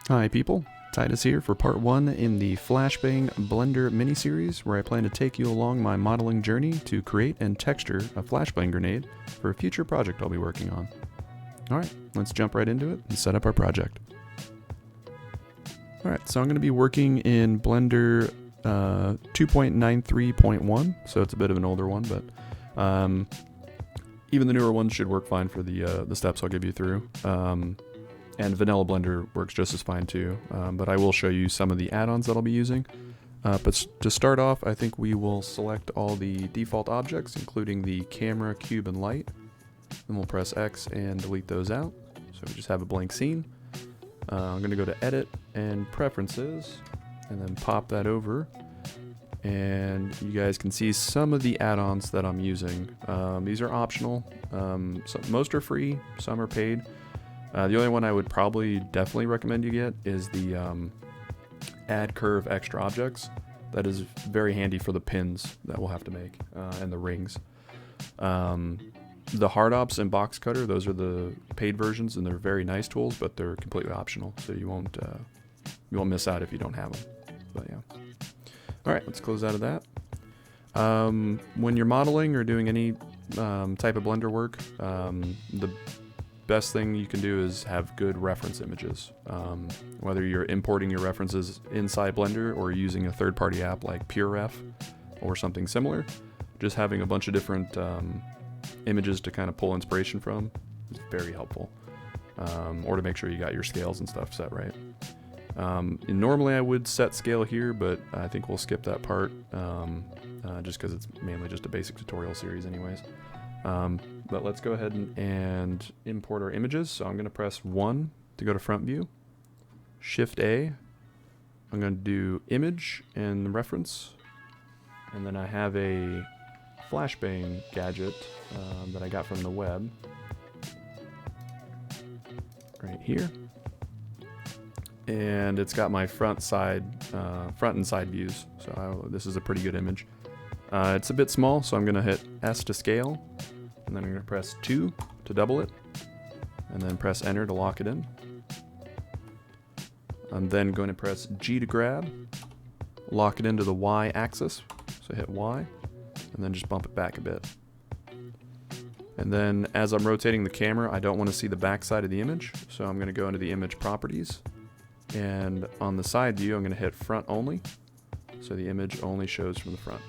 Hi people, Titus here for part 1 in the Flashbang Blender mini-series, where I plan to take you along my modeling journey to create and texture a flashbang grenade for a future project I'll be working on. Alright, let's jump right into it and set up our project. Alright, so I'm going to be working in Blender 2.93.1, so it's a bit of an older one, but even the newer ones should work fine for the steps I'll give you through. And vanilla Blender works just as fine too, but I will show you some of the add-ons that I'll be using. But to start off, I think we will select all the default objects, including the camera, cube, and light. Then we'll press X and delete those out, so we just have a blank scene. I'm going to go to Edit and Preferences, and then pop that over. And you guys can see some of the add-ons that I'm using. These are optional. Most are free, some are paid. The only one I would definitely recommend you get is the Add Curve Extra Objects. That is very handy for the pins that we'll have to make, and the rings. The Hard Ops and Box Cutter, those are the paid versions, and they're very nice tools, but they're completely optional, so you won't miss out if you don't have them. But yeah. Alright, let's close out of that. When you're modeling or doing any type of Blender work, the best thing you can do is have good reference images. Whether you're importing your references inside Blender or using a third-party app like PureRef or something similar, just having a bunch of different images to kind of pull inspiration from is very helpful. Or to make sure you got your scales and stuff set right. Normally I would set scale here, but I think we'll skip that part just because it's mainly just a basic tutorial series anyways. But let's go ahead and import our images. So I'm going to press 1 to go to front view, Shift A. I'm going to do image and reference, and then I have a flashbang gadget that I got from the web right here. And it's got my front and side views, so this is a pretty good image. It's a bit small, so I'm going to hit S to scale, and then I'm going to press 2 to double it, and then press Enter to lock it in. I'm then going to press G to grab, lock it into the Y axis, so hit Y, and then just bump it back a bit. And then as I'm rotating the camera, I don't want to see the back side of the image, so I'm going to go into the image properties. And on the side view, I'm going to hit front only, so the image only shows from the front.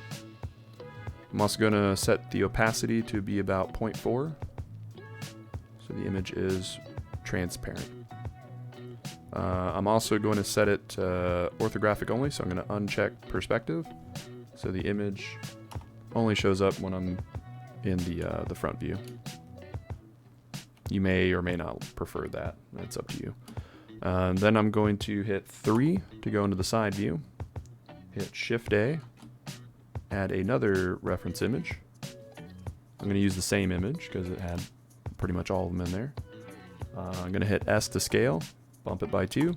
I'm also going to set the opacity to be about 0.4, so the image is transparent. I'm also going to set it to orthographic only, so I'm going to uncheck perspective, so the image only shows up when I'm in the front view. You may or may not prefer that. That's up to you. Then I'm going to hit 3 to go into the side view, hit Shift A, add another reference image. I'm going to use the same image because it had pretty much all of them in there. I'm going to hit S to scale, bump it by 2,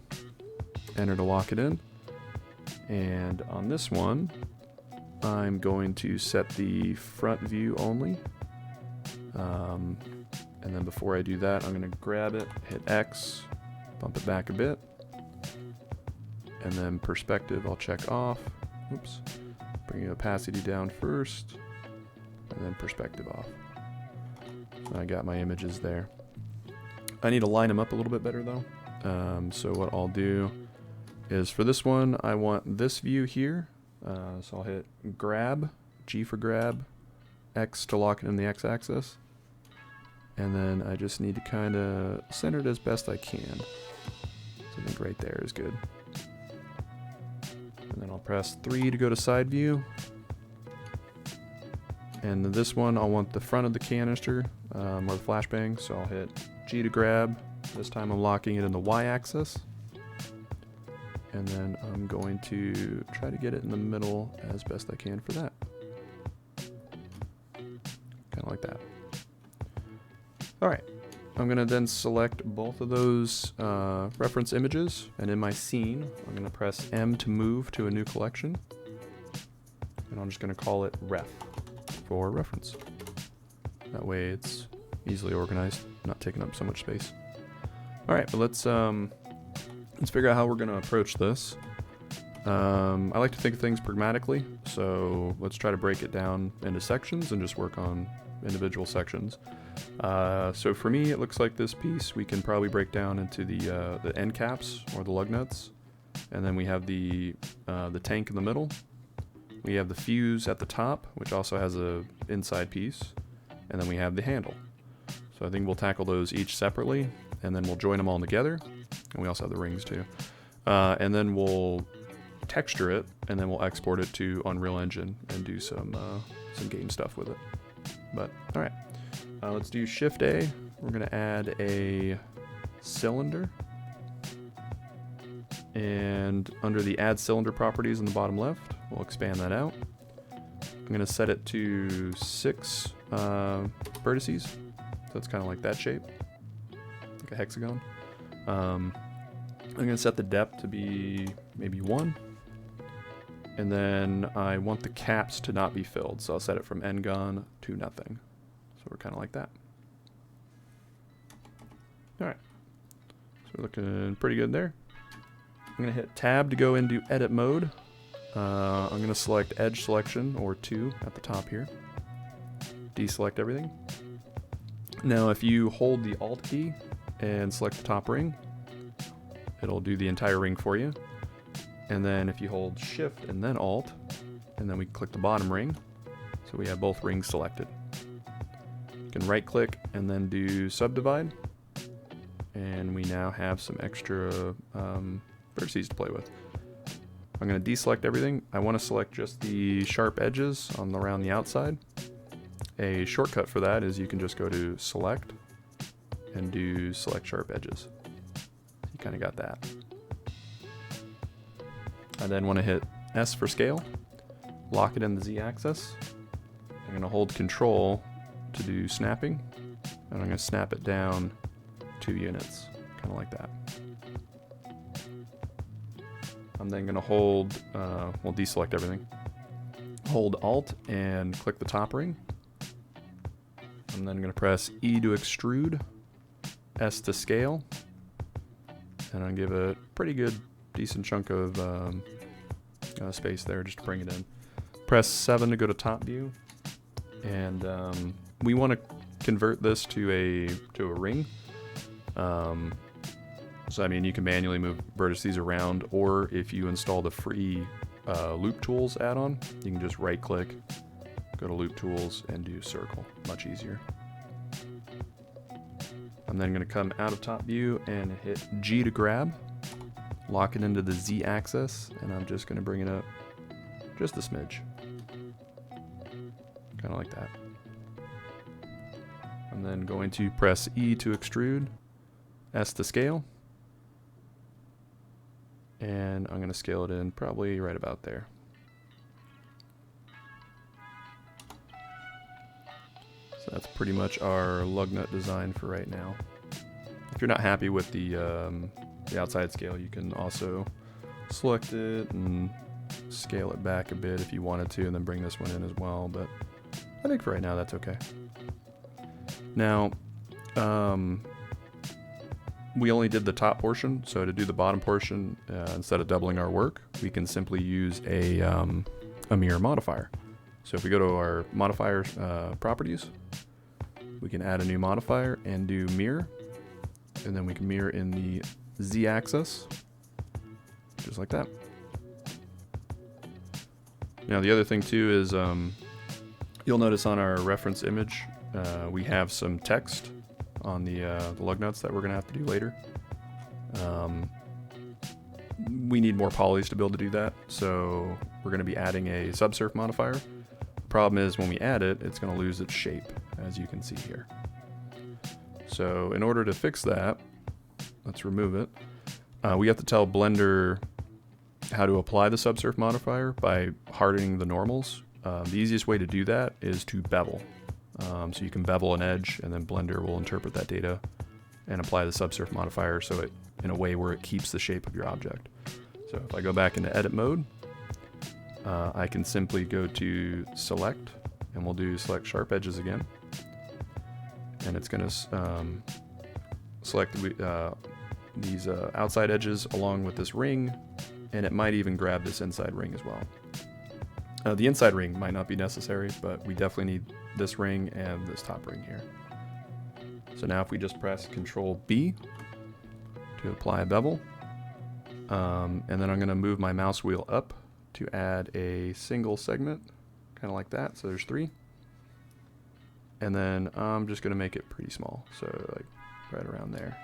Enter to lock it in. And on this one, I'm going to set the front view only. And then before I do that, I'm going to grab it, hit X, bump it back a bit, and then perspective I'll check off. Oops. Bring opacity down first, and then perspective off. So I got my images there. I need to line them up a little bit better though. So what I'll do is for this one, I want this view here. So I'll hit grab, G for grab, X to lock it in the X-axis. And then I just need to kind of center it as best I can. So I think right there is good. And then I'll press 3 to go to side view. And this one, I'll want the front of the canister, or the flashbang, so I'll hit G to grab. This time I'm locking it in the Y-axis. And then I'm going to try to get it in the middle as best I can for that. Kind of like that. Alright, I'm going to then select both of those reference images, and in my scene, I'm going to press M to move to a new collection, and I'm just going to call it Ref for reference. That way it's easily organized, not taking up so much space. Alright, but let's let's figure out how we're going to approach this. I like to think of things pragmatically, so let's try to break it down into sections and just work on individual sections. So for me, it looks like this piece we can probably break down into the end caps or the lug nuts, and then we have the tank in the middle. We have the fuse at the top, which also has a inside piece, and then we have the handle. So I think we'll tackle those each separately, and then we'll join them all together, and we also have the rings too. And then we'll texture it, and then we'll export it to Unreal Engine and do some game stuff with it. But all right, let's do Shift A. We're gonna add a cylinder, and under the Add Cylinder properties in the bottom left, we'll expand that out. I'm gonna set it to 6 vertices, so it's kind of like that shape, like a hexagon. I'm gonna set the depth to be maybe 1. And then I want the caps to not be filled, so I'll set it from end gone to nothing. So we're kind of like that. Alright, so we're looking pretty good there. I'm going to hit Tab to go into edit mode. I'm going to select edge selection, or 2 at the top here. Deselect everything. Now if you hold the Alt key and select the top ring, it'll do the entire ring for you. And then if you hold Shift and then Alt, and then we click the bottom ring, so we have both rings selected. You can right click and then do subdivide, and we now have some extra vertices to play with. I'm going to deselect everything. I want to select just the sharp edges around the outside. A shortcut for that is you can just go to Select and do Select Sharp Edges. You kind of got that. I then want to hit S for scale, lock it in the Z axis. I'm going to hold Control to do snapping, and I'm going to snap it down 2 units, kind of like that. I'm then going to hold, we'll deselect everything, hold Alt and click the top ring. I'm then going to press E to extrude, S to scale, and I'll give it a pretty good decent chunk of space there just to bring it in. Press 7 to go to top view, and we want to convert this to a ring. So I mean, you can manually move vertices around, or if you install the free Loop Tools add-on, you can just right click, go to Loop Tools, and do circle. Much easier. I'm then going to come out of top view and hit G to grab, lock it into the Z axis, and I'm just going to bring it up just a smidge. Kind of like that. I'm then going to press E to extrude, S to scale, and I'm going to scale it in probably right about there. So that's pretty much our lug nut design for right now. If you're not happy with the outside scale, you can also select it and scale it back a bit if you wanted to, and then bring this one in as well, but I think for right now that's okay. Now, we only did the top portion, so to do the bottom portion, instead of doubling our work, we can simply use a mirror modifier. So if we go to our modifier properties, we can add a new modifier and do mirror, and then we can mirror in the Z axis, just like that. Now the other thing too is you'll notice on our reference image we have some text on the lug nuts that we're going to have to do later. We need more polys to be able to do that, so we're going to be adding a subsurf modifier. The problem is when we add it, it's going to lose its shape, as you can see here. So in order to fix that, let's remove it. We have to tell Blender how to apply the subsurf modifier by hardening the normals. The easiest way to do that is to bevel. So you can bevel an edge, and then Blender will interpret that data and apply the subsurf modifier so it in a way where it keeps the shape of your object. So if I go back into edit mode, I can simply go to select, and we'll do select sharp edges again, and it's going to select these outside edges along with this ring, and it might even grab this inside ring as well. The inside ring might not be necessary, but we definitely need this ring and this top ring here. So now if we just press Control B to apply a bevel, and then I'm going to move my mouse wheel up to add a single segment, kind of like that. So there's 3. And then I'm just going to make it pretty small, so like right around there.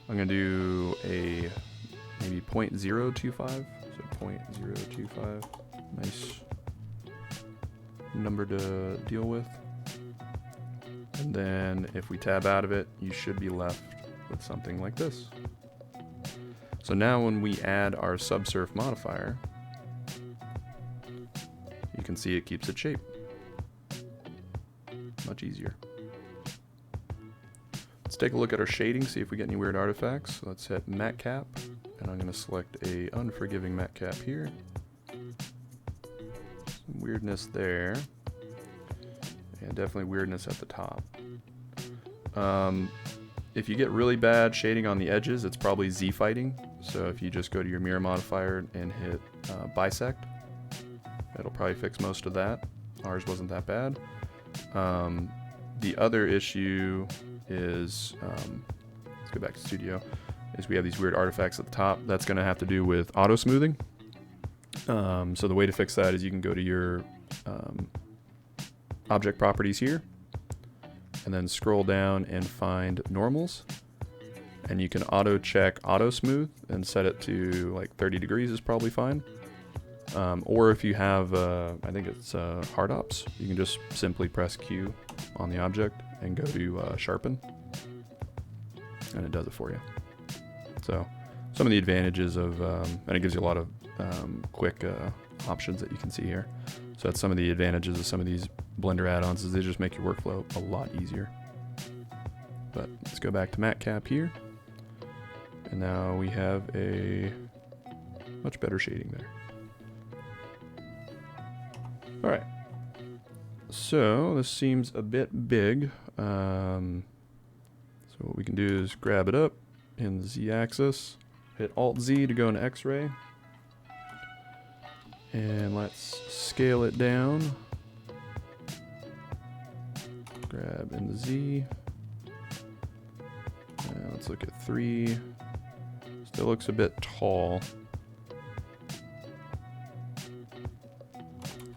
I'm going to do a maybe 0.025, so 0.025. Nice number to deal with. And then if we tab out of it, you should be left with something like this. So now when we add our subsurf modifier, you can see it keeps its shape. Much easier. Let's take a look at our shading, see if we get any weird artifacts. So let's hit matte cap, and I'm going to select a unforgiving matte cap here. Some weirdness there, and definitely weirdness at the top. If you get really bad shading on the edges, it's probably Z fighting. So if you just go to your mirror modifier and hit bisect, it'll probably fix most of that. Ours wasn't that bad. The other issue is, let's go back to Studio, is we have these weird artifacts at the top. That's going to have to do with auto smoothing. So the way to fix that is you can go to your object properties here, and then scroll down and find normals, and you can auto check auto smooth and set it to like 30 degrees is probably fine. Or if you have, I think it's hard ops, you can just simply press Q on the object and go to sharpen, and it does it for you. So some of the advantages of, and it gives you a lot of quick options that you can see here. So that's some of the advantages of some of these Blender add-ons, is they just make your workflow a lot easier. But let's go back to matte cap here, and now we have a much better shading there. Alright, so this seems a bit big. So what we can do is grab it up in the Z-axis, hit Alt-Z to go into X-ray, and let's scale it down. Grab in the Z. Let's look at 3. Still looks a bit tall.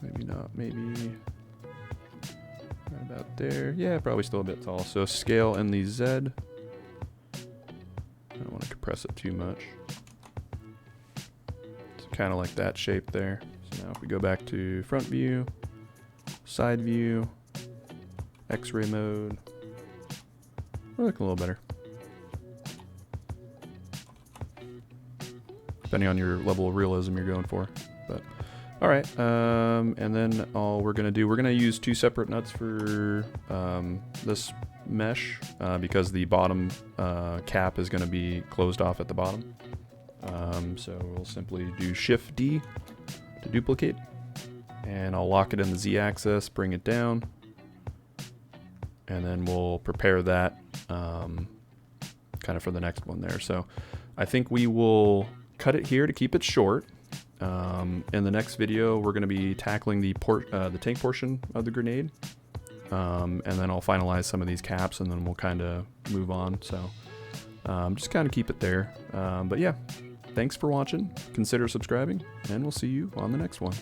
Maybe not, maybe right about there. Yeah, probably still a bit tall. So scale in the Z. I don't want to compress it too much. It's kind of like that shape there. So now if we go back to front view, side view, X-ray mode, it'll look a little better. Depending on your level of realism you're going for. But all right, and then all we're gonna do, we're gonna use 2 separate nuts for this mesh because the bottom cap is gonna be closed off at the bottom. So we'll simply do Shift D to duplicate, and I'll lock it in the Z-axis, bring it down, and then we'll prepare that kind of for the next one there. So I think we will cut it here to keep it short. In the next video, we're going to be tackling the tank portion of the grenade, and then I'll finalize some of these caps, and then we'll kind of move on. So just kind of keep it there. But yeah, thanks for watching. Consider subscribing, and we'll see you on the next one.